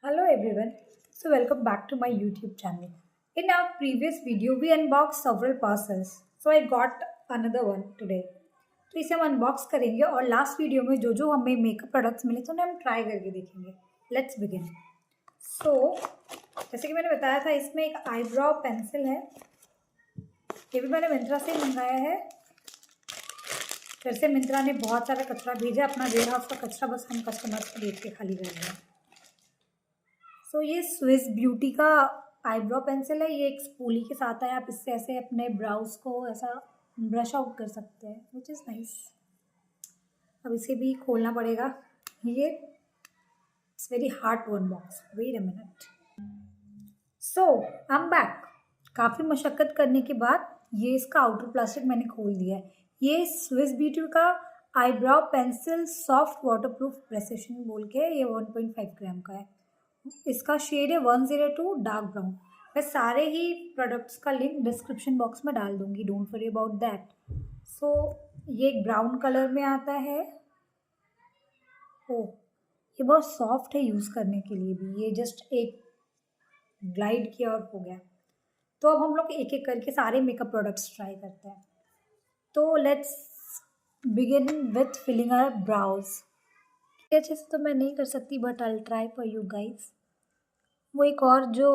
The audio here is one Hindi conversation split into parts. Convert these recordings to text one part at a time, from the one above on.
Hello everyone. So welcome back to my YouTube channel. In our previous video we unboxed several parcels. So I got another one today. तो इसे हम अनबॉक्स करेंगे और लास्ट वीडियो में जो जो हमें मेकअप प्रोडक्ट्स मिले तो उन्हें हम ट्राई करके देखेंगे. Let's begin. सो जैसे कि मैंने बताया था इसमें एक आईब्रो पेंसिल है. ये भी मैंने मिंत्रा से मंगाया है. फिर से मिंत्रा ने बहुत सारा कचरा भेजा. अपना वेयर हाउस का कचरा बस हम कस्टमर्स को देख के खाली कर रहे हैं. सो ये स्विस ब्यूटी का आईब्रो पेंसिल है. ये एक स्पूली के साथ है. आप इससे ऐसे अपने ब्राउज को ऐसा ब्रश आउट कर सकते हैं विच इज़ नाइस. अब इसे भी खोलना पड़ेगा. ये it's very hard to unbox. Wait a minute. So I am back. काफ़ी मशक्क़त करने के बाद ये इसका आउटर प्लास्टिक मैंने खोल दिया है. ये स्विस ब्यूटी का eyebrow pencil soft waterproof precision बोल के ये 1.5 ग्राम का है. इसका शेड है 102 डार्क ब्राउन. मैं सारे ही प्रोडक्ट्स का लिंक डिस्क्रिप्शन बॉक्स में डाल दूंगी. Don't worry about that. So ये एक ब्राउन कलर में आता है. ओ ये बहुत सॉफ्ट है यूज़ करने के लिए भी. ये जस्ट एक ग्लाइड किया और हो गया. तो अब हम लोग एक एक करके सारे मेकअप प्रोडक्ट्स ट्राई करते हैं. तो let's begin with filling our brows. अच्छे से तो मैं नहीं कर सकती but I try for you guys. वो एक और जो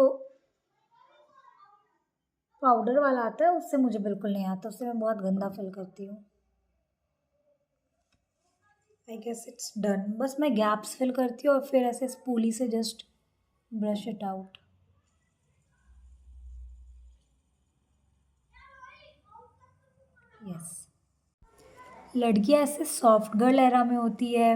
पाउडर वाला आता है उससे मुझे बिल्कुल नहीं आता. उससे मैं बहुत गंदा फिल करती हूँ. I guess it's done. बस मैं गैप्स फिल करती हूँ और फिर ऐसे स्पूली से just brush it out. Yes. लड़कियाँ ऐसे सॉफ्ट गर्ल एरा में होती है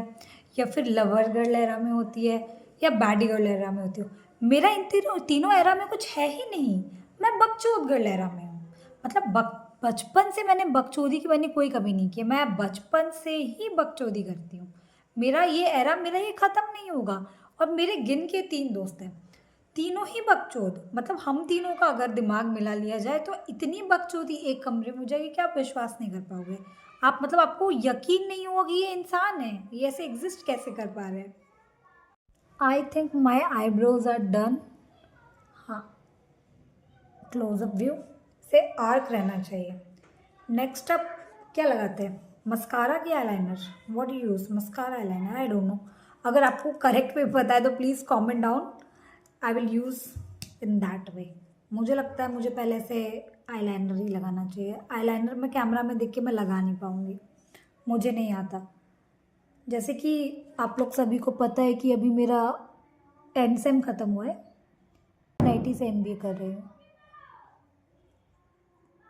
या फिर लवर गर्ल एरा में होती है या बैडी गर्ल एरा में होती हो. मेरा इन तीनों एरा में कुछ है ही नहीं. मैं बकचोद गर्ल एरा में हूँ. मतलब बचपन से मैंने बकचोदी की मैंने कोई कमी नहीं की. मैं बचपन से ही बकचोदी करती हूँ. मेरा ये एरा मेरा ये ख़त्म नहीं होगा. और मेरे गिन के 3 दोस्त हैं. तीनों ही बकचोद. मतलब हम तीनों का अगर दिमाग मिला लिया जाए तो इतनी बकचोदी एक कमरे में हो जाएगी कि आप विश्वास नहीं कर पाओगे. आप मतलब आपको यकीन नहीं होगा कि ये इंसान है. ये ऐसे एग्जिस्ट कैसे कर पा रहे हैं. I think my eyebrows are done. हाँ क्लोजअप व्यू से आर्क रहना चाहिए. नेक्स्ट अप क्या लगाते हैं. मस्कारा की eyeliner. What you use. Mascara eyeliner. I don't know. अगर आपको करेक्ट वे पता है तो please comment down. I will use in that way. मुझे लगता है मुझे पहले से आईलाइनर ही लगाना चाहिए. आईलाइनर में कैमरा में देख के मैं लगा नहीं पाऊँगी. मुझे नहीं आता. जैसे कि आप लोग सभी को पता है कि अभी मेरा एंड सेम ख़त्म हुआ है. NIT से MBA कर रही हूँ.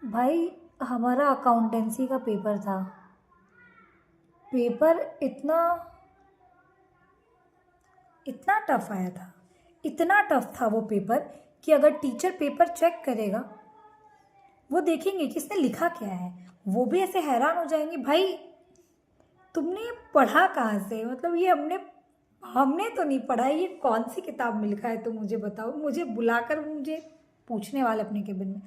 भाई हमारा अकाउंटेंसी का पेपर था. पेपर इतना इतना टफ आया था. इतना टफ था वो पेपर कि अगर टीचर पेपर चेक करेगा वो देखेंगे कि इसने लिखा क्या है. वो भी ऐसे हैरान हो जाएंगे. भाई तुमने ये पढ़ा कहाँ से. मतलब ये हमने हमने तो नहीं पढ़ा. ये कौन सी किताब में लिखा है तो मुझे बताओ. मुझे बुलाकर मुझे पूछने वाले अपने केबिन में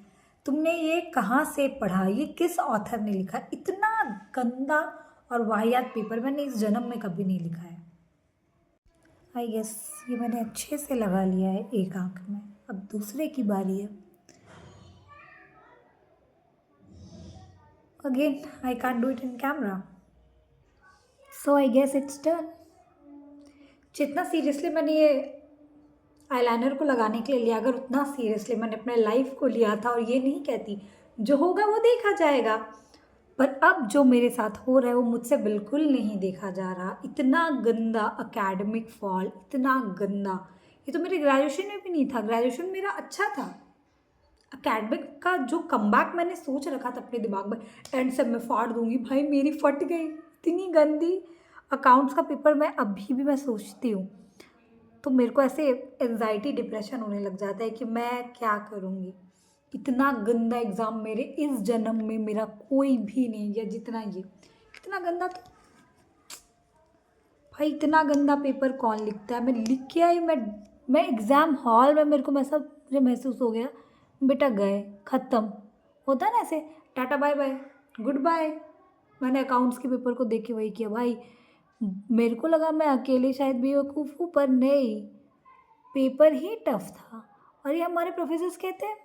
तुमने ये कहाँ से पढ़ा. ये किस ऑथर ने लिखा. इतना गंदा और वाहियात पेपर मैंने इस जन्म में कभी नहीं लिखा है. आई गेस ये मैंने अच्छे से लगा लिया है एक आँख में. अब दूसरे की बारी है. Again I can't do it in camera. So I guess it's done. जितना सीरियसली मैंने ये आईलाइनर को लगाने के लिए लिया अगर उतना सीरियसली मैंने अपने लाइफ को लिया था. और ये नहीं कहती जो होगा वो देखा जाएगा. पर अब जो मेरे साथ हो रहा है वो मुझसे बिल्कुल नहीं देखा जा रहा. इतना गंदा एकेडमिक फॉल. इतना गंदा. ये तो मेरे ग्रेजुएशन में भी नहीं था. ग्रेजुएशन मेरा अच्छा था. एकेडमिक का जो कमबैक मैंने सोच रखा था अपने दिमाग में एंड से मैं फाड़ दूंगी. भाई मेरी फट गई. इतनी गंदी. अकाउंट्स का पेपर मैं अभी भी मैं सोचती हूँ तो मेरे को ऐसे एंजाइटी डिप्रेशन होने लग जाता है कि मैं क्या करूँगी. इतना गंदा एग्ज़ाम मेरे इस जन्म में मेरा कोई भी नहीं गया जितना ये. इतना गंदा. तो भाई इतना गंदा पेपर कौन लिखता है. मैं लिख के आई. मैं एग्ज़ाम हॉल में मेरे को ऐसा मुझे महसूस हो गया बेटा गए ख़त्म. होता है ना ऐसे टाटा बाय बाय गुड बाय. मैंने अकाउंट्स के पेपर को देख के वही किया. भाई मेरे को लगा मैं अकेले शायद बेवकूफ़ हूँ पर नहीं. पेपर ही टफ था और ये हमारे प्रोफेसर्स कहते हैं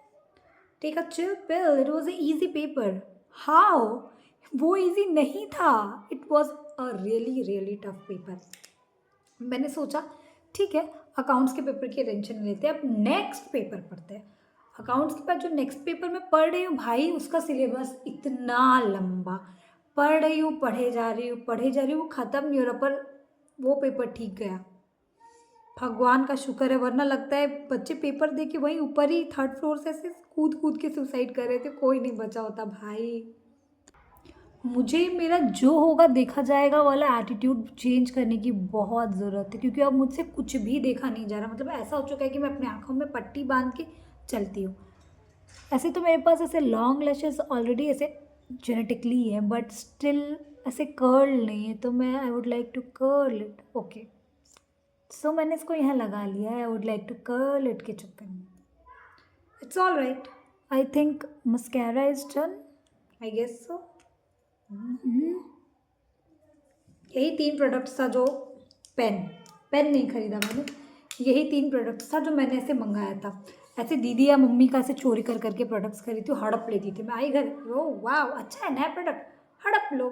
take a chill pill, it was a easy paper. How? वो ईजी नहीं था, it was a really really tough paper. मैंने सोचा ठीक है, अकाउंट्स के पेपर की टेंशन नहीं लेते, अब नेक्स्ट पेपर पढ़ते हैं। अकाउंट्स के बाद जो नेक्स्ट पेपर मैं पढ़ रही हूँ भाई, उसका सिलेबस इतना लंबा, पढ़ रही हूँ, पढ़े जा रही हूँ, पढ़े जा रही हूँ, ख़त्म नहीं हो रहा, पर वो पेपर ठीक गया। भगवान का शुक्र है, वरना लगता है बच्चे पेपर दे के वहीं ऊपर ही 3rd फ्लोर से ऐसे कूद कूद के सुसाइड कर रहे थे, कोई नहीं बचा होता भाई। मुझे मेरा जो होगा देखा जाएगा वाला एटीट्यूड चेंज करने की बहुत ज़रूरत है, क्योंकि अब मुझसे कुछ भी देखा नहीं जा रहा। मतलब ऐसा हो चुका है कि मैं अपनी आँखों में पट्टी बांध के चलती हूँ। ऐसे तो मेरे पास ऐसे लॉन्ग लैशेस ऑलरेडी ऐसे जेनेटिकली है, बट स्टिल ऐसे कर्ल नहीं है, तो मैं I would like to curl it. Okay, so मैंने इसको यहाँ लगा लिया है, I would like to curl it के चक्कर में। It's all right, I think mascara is done, I guess so. यही 3 प्रोडक्ट्स था जो पेन नहीं खरीदा मैंने, यही 3 प्रोडक्ट्स था जो मैंने ऐसे मंगाया था। ऐसे दीदी या मम्मी का ऐसे चोरी कर करके प्रोडक्ट्स खरीदती हूँ, हड़प लेती थी मैं। आई घर, ओ वाह अच्छा है, नया प्रोडक्ट, हड़प लो।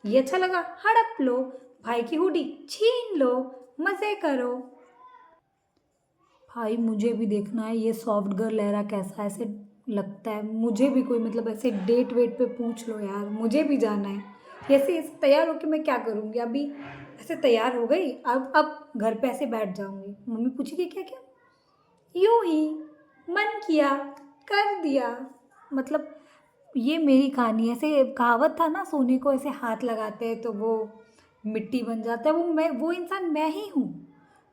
ये अच्छा लगा, हड़प लो। भाई की हुडी छीन लो, मज़े करो। भाई मुझे भी देखना है ये सॉफ्ट गर्ल लहरा कैसा ऐसे लगता है। मुझे भी कोई मतलब ऐसे डेट वेट पे पूछ लो यार, मुझे भी जाना है। ऐसे तैयार होके मैं क्या करूँगी? अभी ऐसे तैयार हो गई, अब घर पे ऐसे बैठ जाऊँगी, मम्मी पूछेगी क्या क्या, यूँ ही मन किया कर दिया। मतलब ये मेरी कहानी है। ऐसे कहावत था ना, सोने को ऐसे हाथ लगाते हैं तो वो मिट्टी बन जाता है। वो इंसान मैं ही हूँ।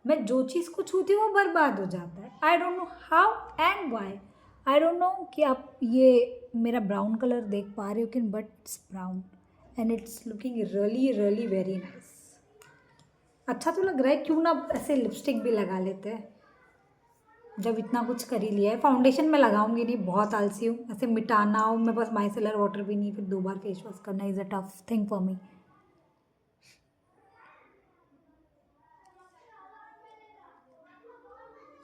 मैं जो चीज़ को छूती हूँ वो बर्बाद हो जाता है। I don't know how and why. I don't know कि आप ये मेरा ब्राउन कलर देख पा रहे हो कि, but it's brown and it's looking really really very nice. अच्छा तो लग रहा है, क्यों ना ऐसे लिपस्टिक भी लगा लेते हैं जब इतना कुछ कर ही लिया है। फाउंडेशन में लगाऊंगी नहीं, बहुत आलसी हूँ। ऐसे मिटाना हो, मेरे पास माइसेलर वाटर भी नहीं, फिर 2 बार फेस वॉश करना is a tough thing for me.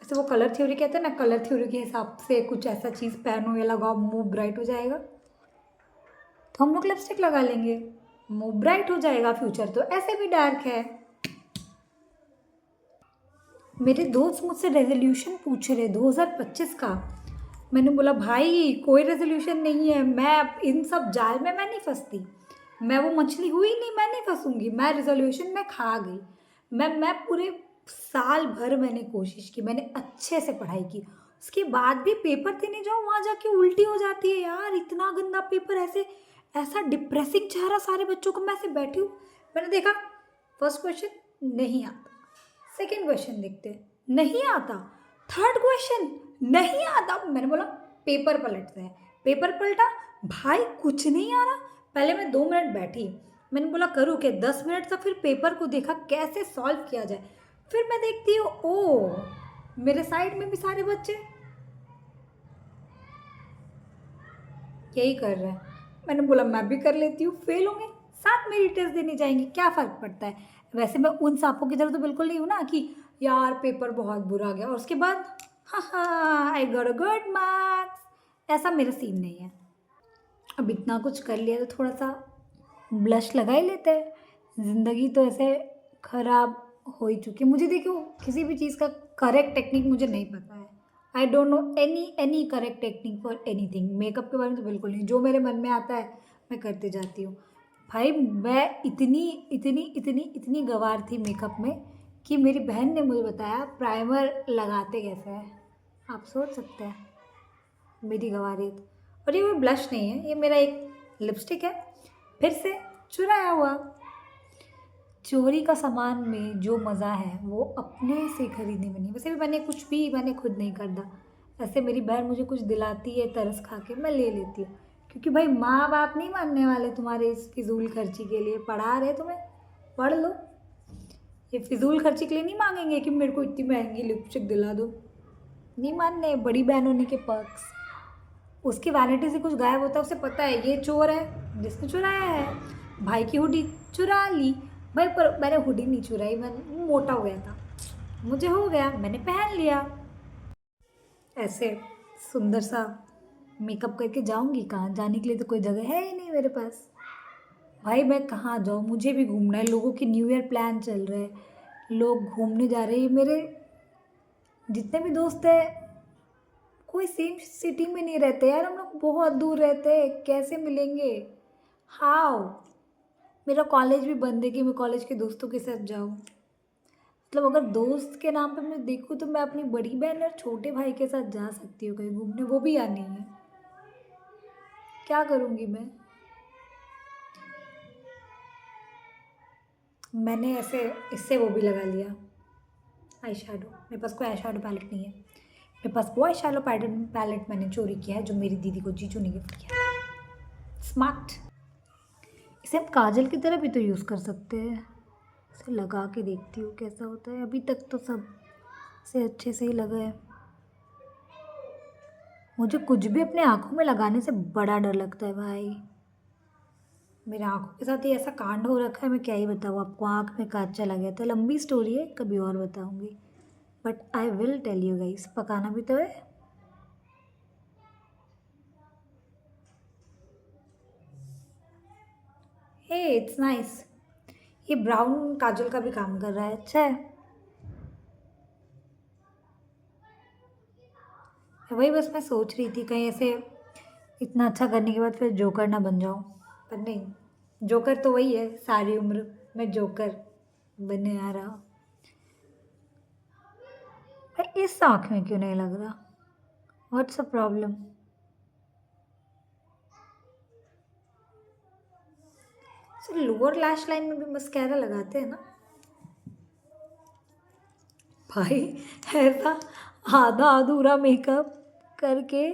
ऐसे वो कलर थ्योरी कहते हैं ना, कलर थ्योरी के हिसाब से कुछ ऐसा चीज़ पहनो या लगाओ, मुंह ब्राइट हो जाएगा, तो हम लोग लिपस्टिक लगा लेंगे, मुंह ब्राइट हो जाएगा। फ्यूचर तो ऐसे भी डार्क है। मेरे दोस्त मुझसे रेजोल्यूशन पूछ रहे 2025 का। मैंने बोला भाई कोई रेजोल्यूशन नहीं है, मैं इन सब जाल में मैं नहीं फंसती। मैं वो मछली हुई नहीं, मैं नहीं फंसूंगी। मैं रेजोल्यूशन में खा गई। मैं पूरे साल भर मैंने कोशिश की, मैंने अच्छे से पढ़ाई की, उसके बाद भी पेपर देने जाओ वहाँ जाके उल्टी हो जाती है यार। इतना गंदा पेपर, ऐसे ऐसा डिप्रेसिंग चेहरा सारे बच्चों को। मैं ऐसे बैठी हूँ, मैंने देखा फर्स्ट क्वेश्चन नहीं आता, सेकेंड क्वेश्चन देखते हैं नहीं आता, थर्ड क्वेश्चन नहीं आता। मैंने बोला पेपर पलटते हैं। पेपर पलटा, भाई कुछ नहीं आ रहा। पहले मैं 2 मिनट बैठी, मैंने बोला करूँ क्या, 10 मिनट तक फिर पेपर को देखा कैसे सॉल्व किया जाए। फिर मैं देखती हूँ ओ मेरे साइड में भी सारे बच्चे यही कर रहे हैं। मैंने बोला मैं भी कर लेती हूँ, फेल होंगे साथ मेरी टेस्ट देने जाएंगे, क्या फ़र्क पड़ता है। वैसे मैं उन सांपों की तरह तो बिल्कुल नहीं हूँ ना कि यार पेपर बहुत बुरा गया और उसके बाद हाँ I got a good marks. ऐसा मेरा सीन नहीं है। अब इतना कुछ कर लिया तो थोड़ा सा ब्लश लगा ही लेते हैं। ज़िंदगी तो ऐसे ख़राब हो ही चुकी है। मुझे देखो किसी भी चीज़ का करेक्ट टेक्निक मुझे नहीं पता है। I don't no any correct technique for anything. Makeup के बारे में तो बिल्कुल नहीं, जो मेरे मन में आता है मैं करते जाती हूँ। भाई मैं इतनी गंवार थी मेकअप में कि मेरी बहन ने मुझे बताया प्राइमर लगाते कैसे हैं। आप सोच सकते हैं मेरी गंवारियत। और ये कोई ब्लश नहीं है, ये मेरा एक लिपस्टिक है, फिर से चुराया हुआ। चोरी का सामान में जो मज़ा है वो अपने से खरीदने में नहीं। वैसे भी मैंने खुद नहीं खरीदा। ऐसे मेरी बहन मुझे कुछ दिलाती है तरस खा के, मैं ले लेती हूँ, क्योंकि भाई माँ बाप नहीं मानने वाले तुम्हारे इस फिजूल खर्ची के लिए। पढ़ा रहे तुम्हें, पढ़ लो। ये फिजूल खर्ची के लिए नहीं मांगेंगे कि मेरे को इतनी महंगी लिपस्टिक दिला दो, नहीं मानने। बड़ी बहन होने के पर्क्स। उसकी वैनिटी से कुछ गायब होता है, उसे पता है ये चोर है जिसने चुराया है। भाई की हुडी चुरा ली भाई, पर मैंने हुडी नहीं चुराई, मैं मोटा हो गया था, मुझे हो गया, मैंने पहन लिया। ऐसे सुंदर सा मेकअप करके जाऊंगी कहाँ? जाने के लिए तो कोई जगह है ही नहीं मेरे पास। भाई मैं कहाँ जाऊँ? मुझे भी घूमना है। लोगों की न्यू ईयर प्लान चल रहे हैं, लोग घूमने जा रहे हैं। मेरे जितने भी दोस्त हैं कोई सेम सिटी में नहीं रहते यार, हम लोग बहुत दूर रहते हैं, कैसे मिलेंगे? हाउ? मेरा कॉलेज भी बंद है कि मैं कॉलेज के दोस्तों के साथ जाऊँ। मतलब अगर दोस्त के नाम पे मैं देखूँ तो मैं अपनी बड़ी बहन और छोटे भाई के साथ जा सकती हूँ कहीं घूमने, वो भी याद नहीं है। क्या करूँगी मैं? मैंने ऐसे इससे वो भी लगा लिया आई शैडो। मेरे पास कोई आई शैडो पैलेट नहीं है। मेरे पास वो आई शैडो पैलेट मैंने चोरी किया है जो मेरी दीदी को जीजू ने गिफ्ट किया था। स्मार्ट। इसे हम काजल की तरह भी तो यूज़ कर सकते हैं। इसे लगा के देखती हूँ कैसा होता है। अभी तक तो सब से अच्छे से ही लगा है। मुझे कुछ भी अपने आँखों में लगाने से बड़ा डर लगता है भाई। मेरे आँखों के साथ ये ऐसा कांड हो रखा है, मैं क्या ही बताऊँ आपको। आँख में कांच चला गया था। लंबी स्टोरी है, कभी और बताऊँगी, but I will tell you guys. पकाना भी तो है। Hey it's nice. ये ब्राउन काजल का भी काम कर रहा है, अच्छा है। वही बस मैं सोच रही थी कहीं ऐसे इतना अच्छा करने के बाद फिर जोकर ना बन जाऊँ, पर नहीं। जोकर तो वही है, सारी उम्र मैं जोकर बनने आ रहा। पर इस आँख में क्यों नहीं लग रहा? What's a problem? Sir lower lash line में भी मस्कैरा लगाते हैं ना भाई? ऐसा आधा अधूरा मेकअप करके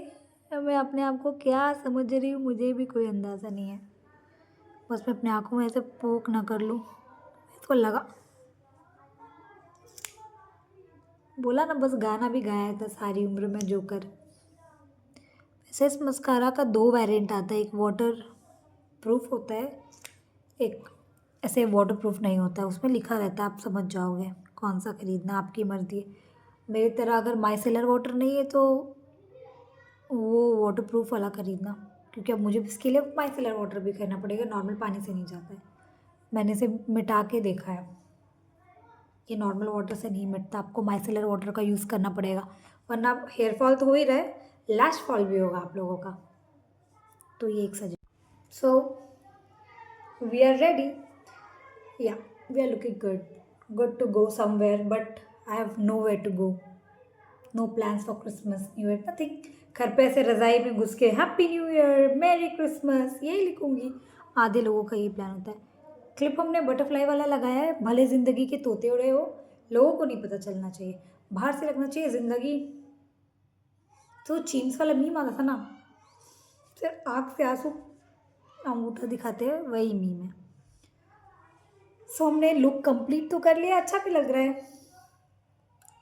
मैं अपने आप को क्या समझ रही हूँ मुझे भी कोई अंदाज़ा नहीं है। बस मैं अपने आँखों में ऐसे पोक ना कर लूँ। इसको लगा, बोला ना, बस गाना भी गाया था सारी उम्र में जोकर। वैसे इस मस्कारा का दो वेरिएंट आता है, एक वाटर प्रूफ होता है, एक ऐसे वाटर प्रूफ नहीं होता। उसमें लिखा रहता है, आप समझ जाओगे कौन सा खरीदना, आपकी मर्ज़ी है। मेरी तरह अगर माइसेलर वाटर नहीं है तो वो वाटर प्रूफ वाला खरीदना, क्योंकि अब मुझे इसके लिए माइसेलर वाटर भी करना पड़ेगा, नॉर्मल पानी से नहीं जाता है। मैंने इसे मिटा के देखा है, ये नॉर्मल वाटर से नहीं मिटता, आपको माइसेलर वाटर का यूज़ करना पड़ेगा, वरना हेयर फॉल तो हो ही रहा है, लैश फॉल भी होगा आप लोगों का। तो ये एक suggestion. So we are ready. या we are looking good to go somewhere, but I have nowhere to go. No plans for Christmas new year, nothing. घर पे ऐसे रज़ाई में घुस के happy new year, merry Christmas यही लिखूंगी। आधे लोगों का ये प्लान होता है। क्लिप हमने बटरफ्लाई वाला लगाया है, भले ज़िंदगी के तोते उड़े हो, लोगों को नहीं पता चलना चाहिए, बाहर से लगना चाहिए ज़िंदगी। तो चीम्स वाला मीम आता था ना, फिर आँख से आंसू अंगूठा दिखाते हैं, वही मीम है। सो हमने लुक कंप्लीट तो कर लिया, अच्छा भी लग रहा है।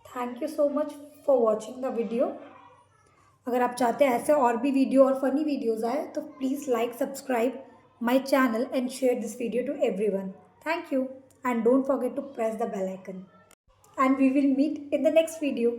Thank you so much for watching the video. अगर आप चाहते हैं ऐसे और भी वीडियो और फनी वीडियोज़ आए तो please like subscribe my channel and share this video to everyone. Thank you and don't forget to press the bell icon and we will meet in the next video.